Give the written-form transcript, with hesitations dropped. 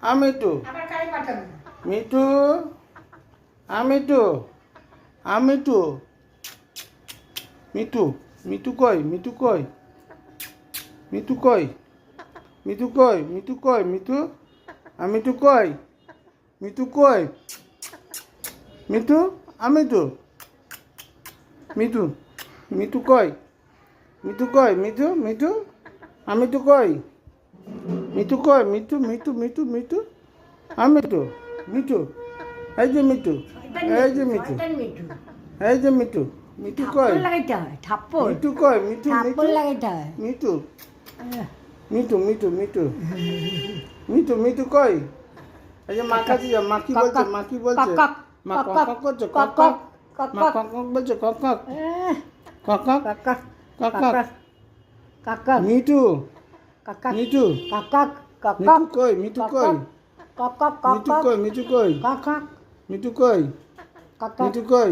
আমিটু আবার কাই পাঠাবো মিটু আমিটু আমিটু মিটু মিটু কই মিটু কই মিটু কই মিটু কই মিটু কই মিটু আমিটু কই মিটু কই মিটু আমিটু মিটু মিটু কই মিটু কই মিটু মিটু আমিটু কই মিটু কই মিটু মিটু মিটু মিটু আমিটু মিটু এই যে মিটু এই যে মিটু শয়তান মিঠু এই যে মিটু মিটু কই থাপ্পড় লাগাইতে হয় থাপ্পড় মিটু কই মিটু মিটু থাপ্পড় লাগাইতে হয় মিটু মিটু মিটু মিটু মিটু মিটু কই এই যে মা কাছে যা মা কি বলছে মা কি বলছে কক, মা কক, কক কক করছে কক, কক কক কক, মা কক। কক কক বলছে কক কক কক কক কাকা কক কক কাকা মিটু কাকা মিটু কাকা কাকা মিটু কই মিটু কই কাকা মিটু কই মিটু কই কাকা মিটু কই কাকা মিটু কই